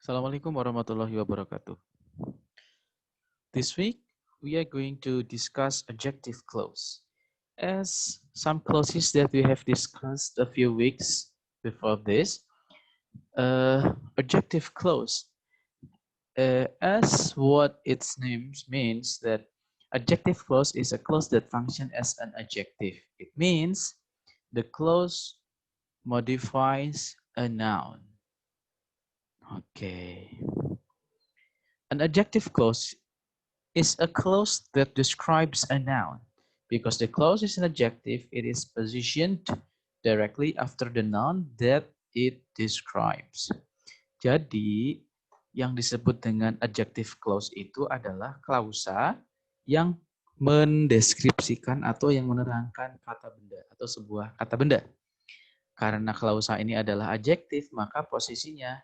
Assalamualaikum warahmatullahi wabarakatuh. This week, we are going to discuss adjective clause. As some clauses that we have discussed a few weeks before this, adjective clause, as what its name means, that adjective clause is a clause that functions as an adjective. It means the clause modifies a noun. Okay. An adjective clause is a clause that describes a noun. Because the clause is an adjective, it is positioned directly after the noun that it describes. Jadi, yang disebut dengan adjective clause itu adalah klausa yang mendeskripsikan atau yang menerangkan kata benda atau sebuah kata benda. Karena klausa ini adalah adjektif, maka posisinya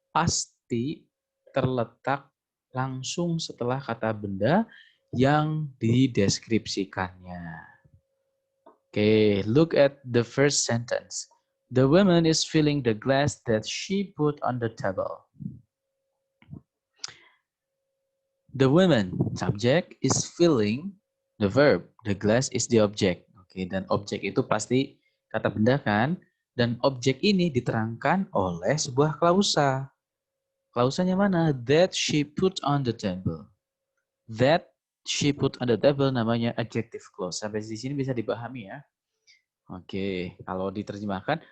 pasti terletak langsung setelah kata benda yang dideskripsikannya. Okay, look at the first sentence. The woman is filling the glass that she put on the table. The woman, subject, is filling the verb. The glass is the object. Oke, dan objek itu pasti kata benda kan? Dan objek ini diterangkan oleh sebuah klausa. Klausanya mana? That she put on the table. That she put on the table namanya adjective clause. Sampai di sini bisa dipahami ya. Oke, kalau diterjemahkan,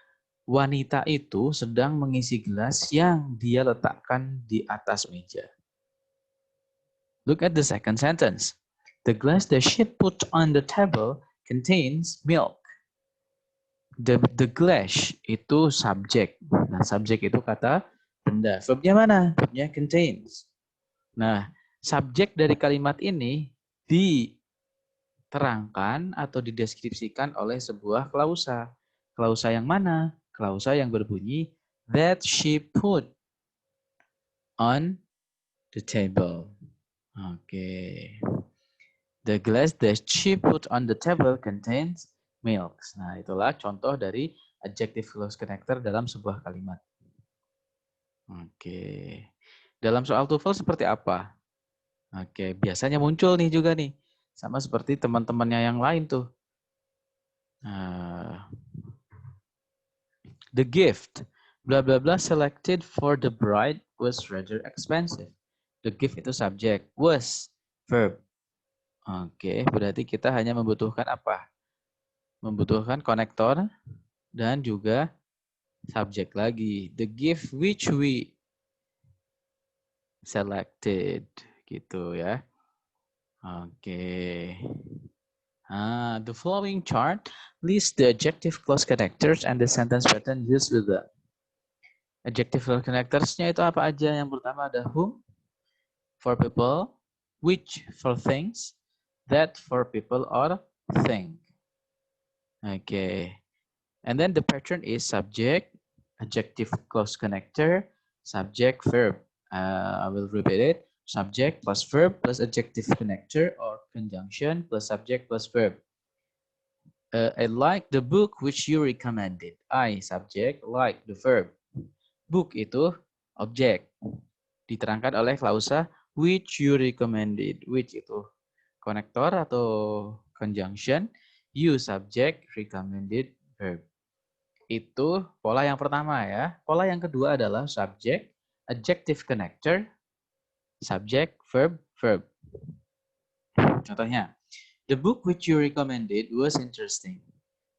wanita itu sedang mengisi gelas yang dia letakkan di atas meja. Look at the second sentence. The glass that she put on the table contains milk. The glass itu subjek. Nah, subjek itu kata benda. Verbnya mana? Verbnya contains. Nah, subjek dari kalimat ini diterangkan atau dideskripsikan oleh sebuah klausa. Klausa yang mana? Klausa yang berbunyi that she put on the table. Oke. The glass that she put on the table contains milk. Nah, itulah contoh dari adjective clause connector dalam sebuah kalimat. Oke. Dalam soal TOEFL seperti apa? Oke, biasanya muncul nih juga nih. Sama seperti teman-temannya yang lain tuh. The gift, blah blah blah, selected for the bride was rather expensive. The gift itu subjek, was verb. Oke, berarti kita hanya membutuhkan apa? Membutuhkan konektor dan juga subjek lagi. The gift which we selected, gitu ya. Oke. The following chart lists the adjective clause connectors and the sentence pattern used with them. Adjective clause connectors-nya itu apa aja? Yang pertama ada whom, for people, which for things, that for people or thing. Okay. And then the pattern is subject, adjective clause connector, subject, verb. I will repeat it. Subject plus verb plus adjective connector or conjunction plus subject plus verb. I like the book which you recommended. I, subject, like the verb. Book itu objek. Diterangkan oleh klausa which you recommended. Which itu konektor atau conjunction. You, subject, recommended, verb. Itu pola yang pertama ya. Pola yang kedua adalah subject, adjective connector, subject, verb, verb. Contohnya, the book which you recommended was interesting.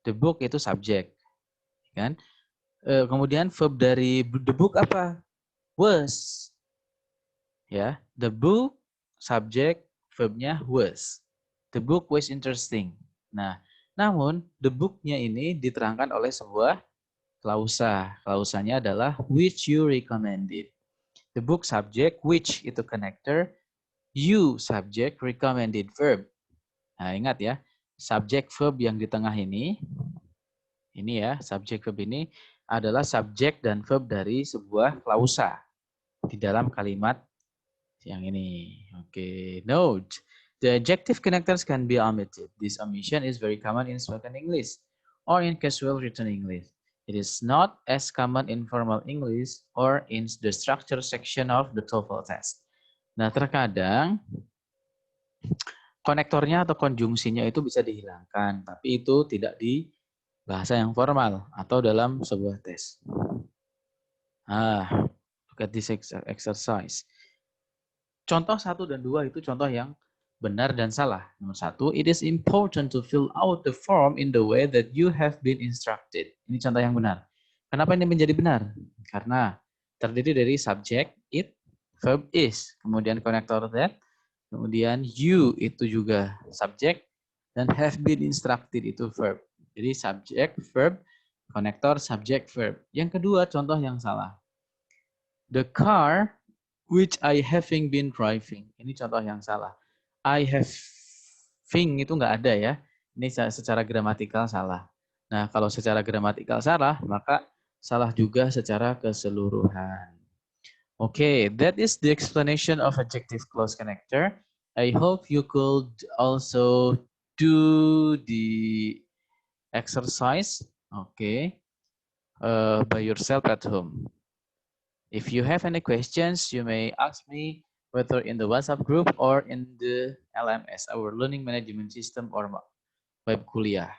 The book itu subjek, kan? Kemudian verb dari the book apa? Was. Ya, the book subjek, verbnya was. The book was interesting. Nah, namun the book-nya ini diterangkan oleh sebuah klausa. Klausanya adalah which you recommended. The book subject, which itu connector, you subject, recommended verb. Nah, ingat ya, subject verb yang di tengah ini ya, subject verb ini adalah subjek dan verb dari sebuah klausa di dalam kalimat yang ini. Oke, note. The adjective connectors can be omitted. This omission is very common in spoken English or in casual written English. It is not as common in formal English or in the structure section of the TOEFL test. Nah, terkadang konektornya atau konjungsinya itu bisa dihilangkan, tapi itu tidak di bahasa yang formal atau dalam sebuah tes. Look at this exercise. Contoh 1 dan 2 itu contoh yang benar dan salah. Nomor 1, it is important to fill out the form in the way that you have been instructed. Ini contoh yang benar. Kenapa ini menjadi benar? Karena terdiri dari subjek, it, verb is, kemudian konektor that, kemudian you itu juga subjek, dan have been instructed itu verb. Jadi subjek, verb, konektor, subjek, verb. Yang kedua, contoh yang salah. The car which I having been driving. Ini contoh yang salah. I having itu nggak ada ya. Ini secara gramatikal salah. Nah, kalau secara gramatikal salah, maka salah juga secara keseluruhan. Okay, that is the explanation of adjective clause connector. I hope you could also do the exercise, okay, by yourself at home. If you have any questions, you may ask me whether in the WhatsApp group or in the LMS, our Learning Management System or web kuliah.